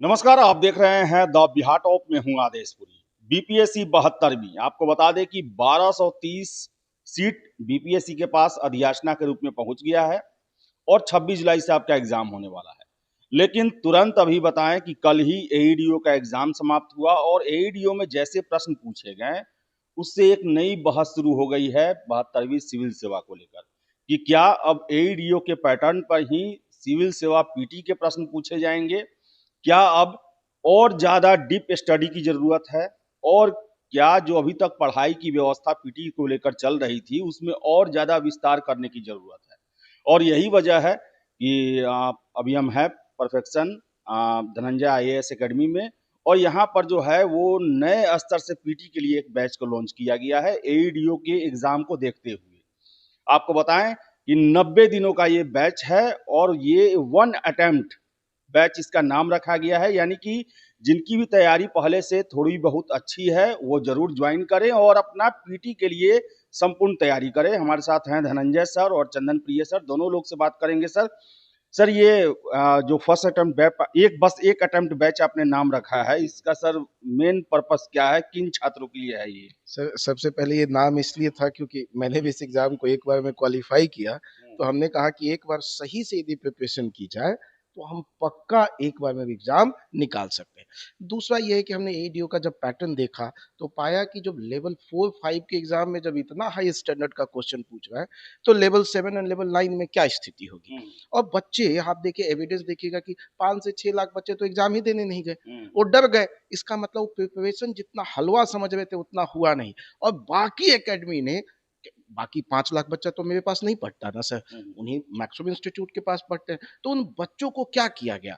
नमस्कार, आप देख रहे हैं द बिहार टॉप में हूं आदेशपुरी। बीपीएससी 72वीं आपको बता दें कि 1230 सीट बीपीएससी के पास अधियाचना के रूप में पहुंच गया है और 26 जुलाई से आपका एग्जाम होने वाला है। लेकिन तुरंत अभी बताएं कि कल ही एईडीओ का एग्जाम समाप्त हुआ और एईडीओ में जैसे प्रश्न पूछे गए उससे एक नई बहस शुरू हो गई है 72वीं सिविल सेवा को लेकर कि क्या अब एईडीओ के पैटर्न पर ही सिविल सेवा पीटी के प्रश्न पूछे जाएंगे, क्या अब और ज़्यादा डीप स्टडी की ज़रूरत है और क्या जो अभी तक पढ़ाई की व्यवस्था पीटी को लेकर चल रही थी उसमें और ज़्यादा विस्तार करने की ज़रूरत है। और यही वजह है कि अभी हम हैं परफेक्शन धनंजय आईएएस एकेडमी में और यहाँ पर जो है वो नए स्तर से पीटी के लिए एक बैच को लॉन्च किया गया है एईडीओ के एग्ज़ाम को देखते हुए। आपको बताएं कि 90 दिनों का ये बैच है और ये वन अटेम्प्ट बैच इसका नाम रखा गया है, यानी कि जिनकी भी तैयारी पहले से थोड़ी बहुत अच्छी है वो जरूर ज्वाइन करें और अपना पीटी के लिए संपूर्ण तैयारी करें। हमारे साथ हैं धनंजय सर और चंदन प्रिय सर, दोनों लोग से बात करेंगे। सर सर ये जो फर्स्ट अटेम्प्ट बैच एक अटेम्प्ट बैच आपने नाम रखा है, इसका सर मेन पर्पस क्या है, किन छात्रों के लिए है ये? सर सबसे पहले ये नाम इसलिए था क्योंकि मैंने भी इस एग्ज़ाम को एक बार में क्वालिफ़ाई किया, तो हमने कहा कि एक बार सही से यदि प्रिपरेशन की जाए, तो हम पक्का एक बार में भी एग्ज़ाम निकाल सकते हैं। दूसरा ये है कि हमने एईडीओ का जब पैटर्न देखा, तो पाया कि जब लेवल 4-5 के एग्ज़ाम में जब इतना हाई स्टैंडर्ड का क्वेश्चन पूछ रहा है, तो लेवल 7 एंड लेवल 9 में क्या स्थिति होगी? हम्म, और बच्चे आप देखिए एविडेंस देखिएगा कि 5 से 6 लाख बच्चे तो एग्ज़ाम ही देने नहीं गए। हम्म, वो डर गए, इसका मतलब वो प्रिपरेशन जितना हलवा समझ रहे थे उतना हुआ नहीं। और बाकी एकेडमी ने बाकी 5 लाख बच्चा तो मेरे पास नहीं पढ़ता ना सर, हम्म, उन्हीं मैक्सिमम इंस्टीट्यूट के पास पढ़ते हैं। तो उन बच्चों को क्या किया गया?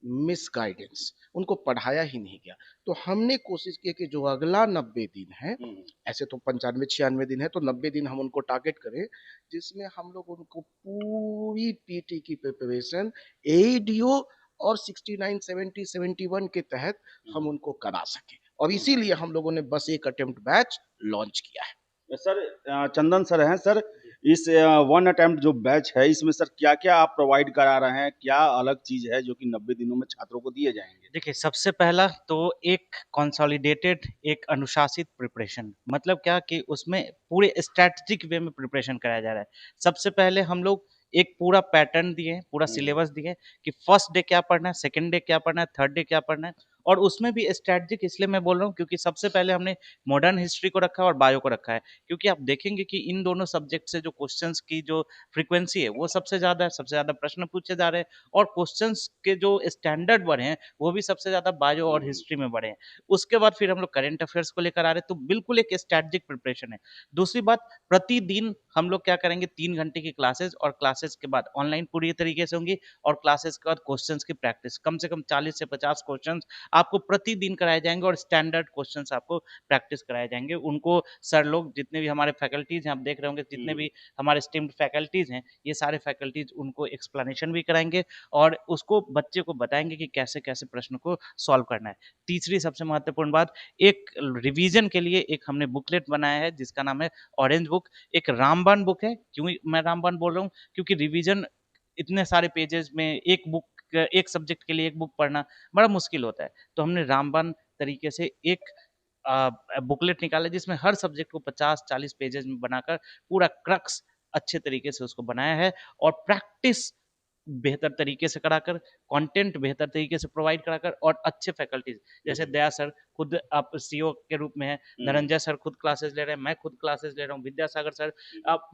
मिसगाइडेंस, उनको पढ़ाया ही नहीं गया। तो हमने कोशिश की कि जो अगला 90 दिन है, हम्म, ऐसे तो 95-96 दिन है, तो 90 दिन हम उनको टारगेट करें, जिसमें हम लोग उनको पूरी पीटी की प्रिपरेशन एईडीओ और 69, 70, 71 के तहत हम्म, हम उनको करा सकें। और हम्म। इसीलिए हम लोगों ने बस एक अटेम्प्ट बैच लॉन्च किया है। सर चंदन सर हैं सर, इस वन अटेम्प्ट जो बैच है इसमें सर क्या क्या आप प्रोवाइड करा रहे हैं, क्या अलग चीज है जो कि 90 दिनों में छात्रों को दिए जाएंगे? देखिए, सबसे पहला तो एक कंसोलिडेटेड एक अनुशासित प्रिपरेशन मतलब क्या कि उसमें पूरे स्ट्रैटेजिक वे में प्रिपरेशन कराया जा रहा है। सबसे पहले हम लोग एक पूरा पैटर्न दिए, पूरा हम्म, सिलेबस दिए कि फर्स्ट डे क्या पढ़ना है, सेकंड डे क्या पढ़ना है, थर्ड डे क्या पढ़ना है और उसमें भी स्ट्रैटेजिक इसलिए मैं बोल रहा हूँ क्योंकि सबसे पहले हमने मॉडर्न हिस्ट्री को रखा है और बायो को रखा है। क्योंकि आप देखेंगे कि इन दोनों सब्जेक्ट से जो क्वेश्चंस की जो फ्रीक्वेंसी है, वो सबसे ज़्यादा है, सबसे ज़्यादा प्रश्न पूछे जा रहे हैं और क्वेश्चंस के जो स्टैंडर्ड बढ़े हैं, वो भी सबसे ज़्यादा बायो और हम्म, हिस्ट्री में बढ़े हैं। उसके बाद फिर हम लोग करंट अफेयर्स को लेकर आ रहे हैं, तो बिल्कुल एक स्ट्रैटेजिक प्रिपरेशन है। दूसरी बात, प्रतिदिन हम लोग क्या करेंगे 3 घंटे की क्लासेस और क्लासेस के बाद ऑनलाइन पूरी तरीके से होंगी और क्लासेस के बाद क्वेश्चंस की प्रैक्टिस। कम से कम 40 से 50 क्वेश्चंस आपको प्रतिदिन कराए जाएँगे और स्टैंडर्ड क्वेश्चंस आपको प्रैक्टिस कराए जाएँगे। उनको सर लोग जितने भी हमारे फैकल्टीज़ हैं, आप देख रहे होंगे जितने हम्म, भी हमारे स्टीम्ड फैकल्टीज़ हैं, ये सारे फैकल्टीज़ उनको एक्सप्लेनेशन भी कराएँगे और उसको बच्चे को बताएँगे कि कैसे-कैसे प्रश्न को सॉल्व करना है। तीसरी सबसे महत्वपूर्ण बात, एक रिवीजन के लिए एक हमने बुकलेट बनाया है जिसका नाम है ऑरेंज बुक। एक रामबाण बुक है, क्यों मैं रामबाण बोल रहा हूँ? क्योंकि रिवीजन इतने सारे पेजेज़ में एक सब्जेक्ट के लिए एक बुक पढ़ना बड़ा मुश्किल होता है। तो हमने रामबाण तरीके से एक बुकलेट निकाला जिसमें हर सब्जेक्ट को 50-40 पेजेज़ में बनाकर पूरा क्रक्स अच्छे तरीके से उसको बनाया है और प्रैक्टिस बेहतर तरीके से कराकर, कंटेंट बेहतर तरीके से प्रोवाइड कराकर और अच्छे फैकल्टीज़ जैसे हम्म, दया सर खुद आप सीईओ के रूप में हैं, हम्म, धनंजय सर खुद क्लासेस ले रहे हैं, मैं खुद क्लासेस ले रहा हूँ, विद्यासागर सर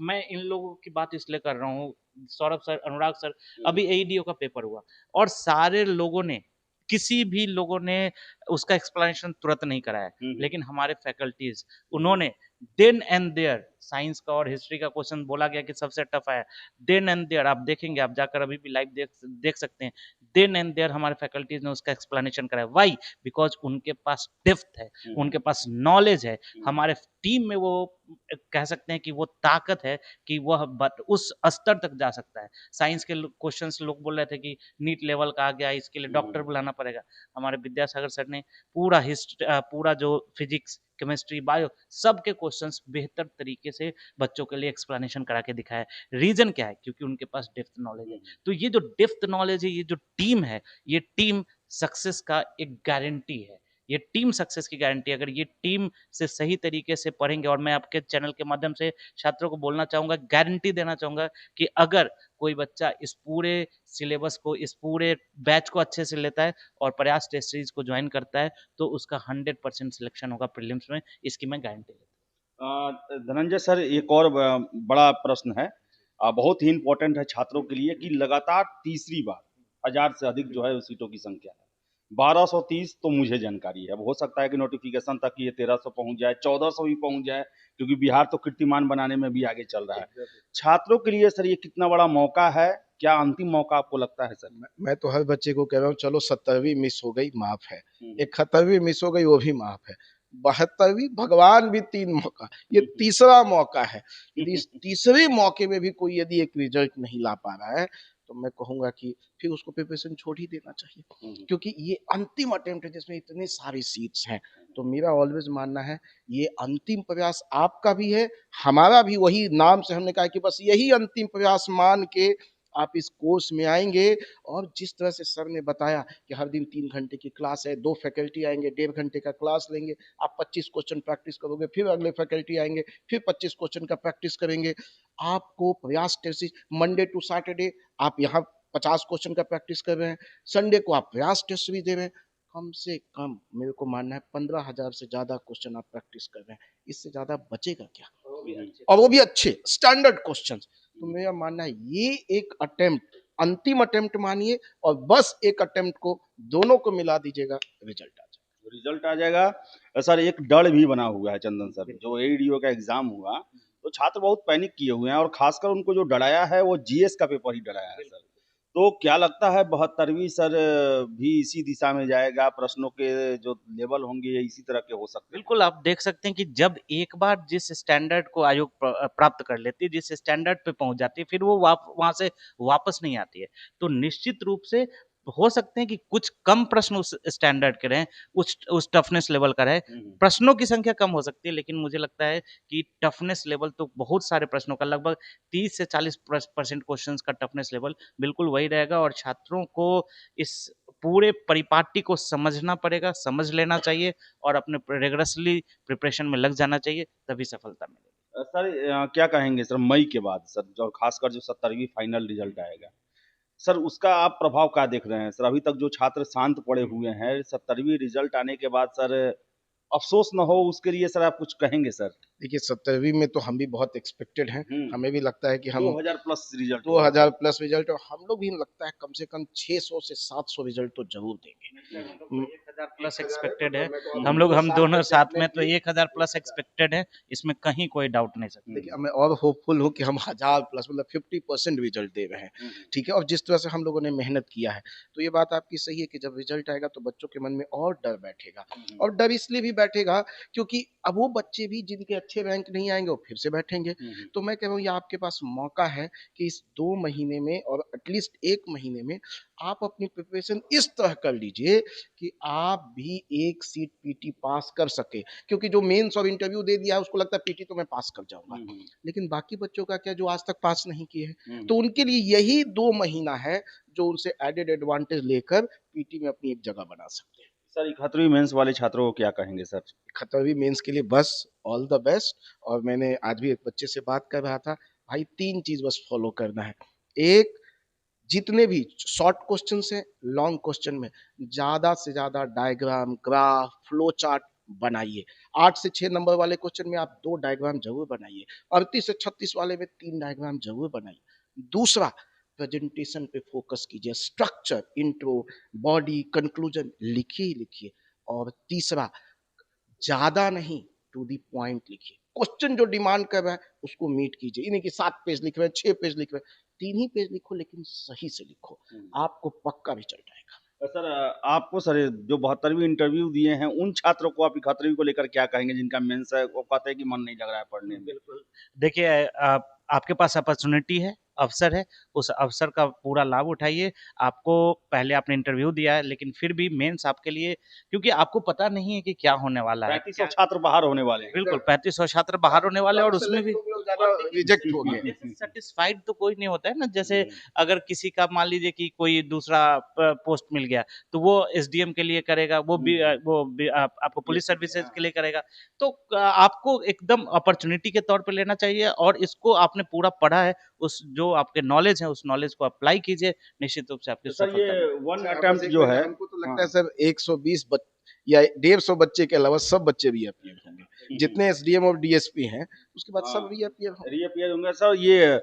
मैं इन लोगों की बात इसलिए कर रहा हूँ, सौरभ सर, अनुराग सर, हम्म, अभी एईडीओ का पेपर हुआ और सारे लोगों ने किसी भी लोगों ने उसका एक्सप्लेनेशन तुरंत नहीं कराया, हम्म, लेकिन हमारे फैकल्टीज़ हम्म, उन्होंने देन एंड देयर साइंस का और हिस्ट्री का क्वेश्चन बोला गया कि सबसे टफ आया, देन एंड देयर आप देखेंगे, आप जाकर अभी भी लाइव देख सकते हैं। देन एंड देयर हमारे फैकल्टीज़ ने उसका एक्सप्लेनेशन कराया। व्हाई? बिकॉज़ उनके पास डेप्थ है, हम्म, उनके पास नॉलेज है। हम्म, हमारे टीम में वो कह सकते हैं कि वो ताकत है कि वह बत उस स्तर तक जा सकता है। साइंस के लो क्वेश्चन्स लोग बोल रहे थे कि नीट लेवल का आ गया, इसके लिए डॉक्टर हम्म, बुलाना पड़ेगा। हमारे विद्यासागर सर ने पूरा जो फिजिक्स, केमिस्ट्री, बायो सबके क्वेश्चन्स बेहतर तरीके से बच्चों के लिए एक्सप्लेनेशन करा के दिखाया है। रीज़न क्या है? क्योंकि उनके पास डेप्थ नॉलेज है। हम्म, तो ये जो डेप्थ नॉलेज है, ये जो टीम है, ये टीम सक्सेस का एक गारंटी है, ये टीम सक्सेस की गारंटी है। अगर ये टीम से सही तरीके से पढ़ेंगे, और मैं आपके चैनल के माध्यम से छात्रों को बोलना चाहूँगा, गारंटी देना चाहूँगा कि अगर कोई बच्चा इस पूरे सिलेबस को, इस पूरे बैच को अच्छे से लेता है और प्रयास टेस्ट सीरीज को ज्वाइन करता है, तो उसका 100% सिलेक्शन होगा प्रीलिम्स में, इसकी मैं गारंटी लेता हूँ। धनंजय सर, एक और बड़ा प्रश्न है, बहुत ही इम्पोर्टेंट है छात्रों के लिए कि लगातार तीसरी बार 1000 से अधिक जो है सीटों की संख्या है। 1230 तो मुझे जानकारी है, अब हो सकता है कि नोटिफिकेशन तक ये 1300 पहुंच जाए, 1400 भी पहुंच जाए, क्योंकि बिहार तो कीर्तिमान बनाने में भी आगे चल रहा है। छात्रों के लिए सर ये कितना बड़ा मौका है, क्या अंतिम मौका आपको लगता है सर? मैं तो हर बच्चे को कह रहा हूँ, चलो 70वीं मिस हो गई माफ है, हम्म, 71वीं मिस हो गई वो भी माफ है, 72वीं भगवान भी 3 मौका, ये तीसरा मौका है। यदि इस तीसरे मौके में भी कोई यदि एक रिजल्ट नहीं ला पा रहा है, तो मैं कहूंगा कि फिर उसको प्रिपरेशन छोड़ ही देना चाहिए, क्योंकि ये अंतिम अटेम्प्ट है जिसमें इतनी सारी सीट्स हैं। तो मेरा ऑलवेज मानना है ये अंतिम प्रयास आपका भी है, हमारा भी, वही नाम से हमने कहा कि बस यही अंतिम प्रयास मान के आप इस कोर्स में आएंगे। और जिस तरह से सर ने बताया कि हर दिन 3 घंटे की क्लास है, 2 फैकल्टी आएंगे, 1.5 घंटे का क्लास लेंगे, आप 25 क्वेश्चन प्रैक्टिस करोगे, फिर अगले फैकल्टी आएंगे, फिर 25 क्वेश्चन का प्रैक्टिस करेंगे। आपको प्रयास टेस्ट मंडे टू सैटरडे आप यहाँ 50 क्वेश्चन का प्रैक्टिस कर रहे हैं, संडे को आप प्रयास टेस्ट भी दे रहे हैं, कम से कम मेरे को मानना है 15,000 से ज्यादा क्वेश्चन आप प्रैक्टिस कर रहे हैं, इससे ज्यादा बचेगा क्या? और वो भी अच्छे स्टैंडर्ड क्वेश्चन। तो मेरा मानना है ये एक अटेम्प्ट, अंतिम अटेम्प्ट मानिए, और बस एक अटेम्प्ट को दोनों को मिला दीजिएगा, रिजल्ट आ जाएगा। रिजल्ट आ जाएगा। सर एक डर भी बना हुआ है चंदन सर, जो एईडीओ का एग्जाम हुआ तो छात्र बहुत पैनिक किए हुए हैं, और खासकर उनको जो डराया है वो जीएस का पेपर ही डराया है सर। तो क्या लगता है 72वीं सर भी इसी दिशा में जाएगा, प्रश्नों के जो लेवल होंगे ये इसी तरह के हो सकते हैं? बिल्कुल, आप देख सकते हैं कि जब एक बार जिस स्टैंडर्ड को आयोग प्राप्त कर लेती है, जिस स्टैंडर्ड पे पहुंच जाती है, फिर वो वहां से वापस नहीं आती है। तो निश्चित रूप से हो सकते हैं कि कुछ कम प्रश्न उस स्टैंडर्ड के रहें, उस टफनेस लेवल का रहे, प्रश्नों की संख्या कम हो सकती है, लेकिन मुझे लगता है कि टफनेस लेवल तो बहुत सारे प्रश्नों का, लगभग 30 से 40% क्वेश्चंस का टफनेस लेवल बिल्कुल वही रहेगा। और छात्रों को इस पूरे परिपाटी को समझना पड़ेगा, समझ लेना चाहिए और अपने रिगरसली प्रिपरेशन में लग जाना चाहिए, तभी सफलता मिलेगी। सर क्या कहेंगे सर मई के बाद सर, जो खासकर जो 70वीं फाइनल रिजल्ट आएगा सर, उसका आप प्रभाव क्या देख रहे हैं सर? अभी तक जो छात्र शांत पड़े हुए हैं, 70वीं रिजल्ट आने के बाद सर अफसोस न हो उसके लिए सर आप कुछ कहेंगे सर? देखिए 70वीं में तो हम भी बहुत एक्सपेक्टेड हैं, हमें भी लगता है कि हम 2000 प्लस रिजल्ट 2000 प्लस रिजल्ट, और हम लोग भी लगता है कम से कम 600 से 700 रिजल्ट तो जरूर देंगे। 1000 प्लस एक्सपेक्टेड है, हम दोनों साथ में तो 1000 प्लस एक्सपेक्टेड है, इसमें कहीं कोई डाउट नहीं सर। देखिए मैं और होपफुल हूँ कि हम 1000 प्लस मतलब 50% रिजल्ट दे रहे हैं, ठीक है। और जिस तरह से हम लोगों ने मेहनत किया है, तो ये बात आपकी सही है कि जब रिजल्ट आएगा तो बच्चों के मन में और डर बैठेगा, और डर इसलिए भी बैठेगा क्योंकि अब वो बच्चे भी जिनके अच्छे रैंक नहीं आएंगे वो फिर से बैठेंगे। तो मैं कह रहा हूँ ये आपके पास मौका है कि इस 2 महीने में और एटलीस्ट 1 महीने में आप अपनी प्रिपरेशन इस तरह कर लीजिए कि आप भी एक सीट पीटी पास कर सके, क्योंकि जो मेंस और इंटरव्यू दे दिया है उसको लगता है पीटी तो मैं पास कर जाऊंगा, लेकिन बाकी बच्चों का क्या जो आज तक पास नहीं किए हैं, तो उनके लिए यही 2 महीना है जो उनसे एडेड एडवांटेज लेकर पीटी में अपनी एक जगह बना सकते हैं। सर 71वीं मेंस वाले छात्रों को क्या कहेंगे सर? 71वीं मेंस के लिए बस ऑल द बेस्ट। और मैंने आज भी एक बच्चे से बात कर रहा था, भाई 3 चीज बस फॉलो करना है। एक, जितने भी शॉर्ट क्वेश्चन है, लॉन्ग क्वेश्चन में ज्यादा से ज्यादा डायग्राम, ग्राफ, फ्लो चार्ट बनाइए। 8 से 6 नंबर वाले क्वेश्चन में आप 2 डायग्राम जरूर बनाइए, 38 से 36 वाले में 3 डायग्राम जरूर बनाइए। दूसरा, प्रेजेंटेशन पे फोकस कीजिए, स्ट्रक्चर, इंट्रो, बॉडी, कंक्लूजन लिखिए ही लिखिए। और तीसरा, ज्यादा नहीं, टू दी पॉइंट लिखिए। क्वेश्चन जो डिमांड कर रहा है उसको मीट कीजिए, इन्हीं की 7 पेज लिख रहे हैं, 6 पेज लिख रहे हैं, 3 ही पेज लिखो, लेकिन सही से लिखो, आपको पक्का रिजल्ट आएगा। सर आपको सर जो 72वीं इंटरव्यू दिए हैं उन छात्रों को आप 71वीं को लेकर क्या कहेंगे जिनका मेंस है, वो कहते हैं कि मन नहीं लग रहा है पढ़ने में? बिल्कुल, देखिए आपके पास अपॉर्चुनिटी है, अवसर है, उस अवसर का पूरा लाभ उठाइए। आपको पहले आपने इंटरव्यू दिया है, लेकिन फिर भी मेंस आपके लिए, क्योंकि आपको पता नहीं है कि क्या होने वाला है। 3500 छात्र बाहर होने वाले हैं। बिल्कुल 3500 छात्र बाहर होने वाले हैं, और उसमें भी बहुत ज्यादा रिजेक्ट हो गए। सेटिस्फाइड तो कोई नहीं होता है ना, जैसे हम्म, अगर किसी का मान लीजिए कि कोई दूसरा पोस्ट मिल गया तो वो एसडीएम के लिए करेगा, आपको पुलिस सर्विसेज के लिए करेगा। तो आपको एकदम अपॉर्चुनिटी के तौर पे लेना चाहिए, और इसको आपने पूरा पढ़ा है, उस जो आपके नॉलेज है उस नॉलेज को अप्लाई कीजिए, निश्चित रूप से आपकी तो सर सफलता ये मिलेगी। वन सर आप अटेम्प्ट बस एक जो मिनट, है, हमको तो लगता हाँ, है सर 120 या 150 बच्चे के अलावा सब बच्चे रीअपियर होंगे, जितने एसडीएम और डीएसपी हैं उसके बाद सब रीअपियर होंगे। रीअपियर होंगे। सर ये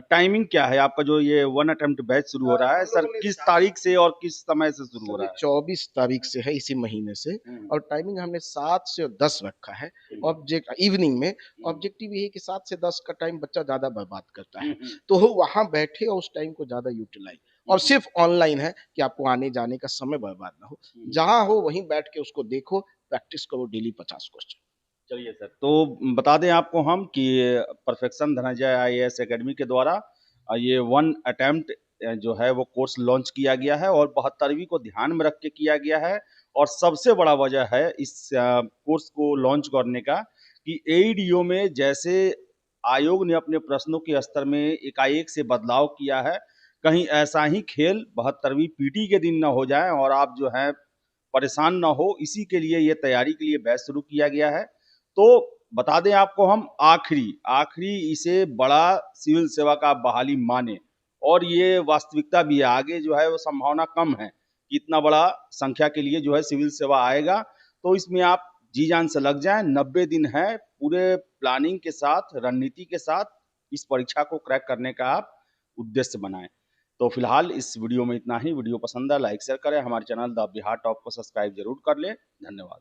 टाइमिंग क्या है आपका, जो ये वन अटेम्प्ट बैच शुरू हो रहा है हम सर, लोगों ने किस तारीख से और किस समय से शुरू हो सर ये रहा है? 24 तारीख से है, इसी महीने से, और टाइमिंग हमने 7 से 10 रखा है। ऑब्जेक्ट इवनिंग में, ऑब्जेक्टिव ये है कि 7 से 10 का टाइम बच्चा ज़्यादा बर्बाद करता है, तो वो वहाँ बैठे और उस टाइम को ज़्यादा यूटिलाइज, और सिर्फ ऑनलाइन है कि आपको आने जाने का समय बर्बाद ना हो, जहाँ हो वहीं बैठ के उसको देखो, प्रैक्टिस करो डेली 50 क्वेश्चन। चलिए सर, तो बता दें आपको हम कि परफेक्शन धनंजय आईएएस एकेडमी के द्वारा ये वन अटेम्प्ट जो है वो कोर्स लॉन्च किया गया है, और 72वीं को ध्यान में रख के किया गया है। और सबसे बड़ा वजह है इस कोर्स को लॉन्च करने का कि एईडीओ में जैसे आयोग ने अपने प्रश्नों के स्तर में एकाएक से बदलाव किया है, कहीं ऐसा ही खेल 72वीं पीटी के दिन न हो जाए और आप जो है परेशान ना हो, इसी के लिए ये तैयारी के लिए बैच शुरू किया गया है। तो बता दें आपको हम, आखिरी आखिरी इसे बड़ा सिविल सेवा का बहाली माने, और ये वास्तविकता भी है, आगे जो है वो संभावना कम है कि इतना बड़ा संख्या के लिए जो है सिविल सेवा आएगा। तो इसमें आप जी जान से लग जाएं, 90 दिन है, पूरे प्लानिंग के साथ, रणनीति के साथ इस परीक्षा को क्रैक करने का आप उद्देश्य बनाएं। तो फिलहाल इस वीडियो में इतना ही। वीडियो पसंद है लाइक शेयर करें, हमारे चैनल द बिहार टॉप को सब्सक्राइब जरूर कर लें। धन्यवाद।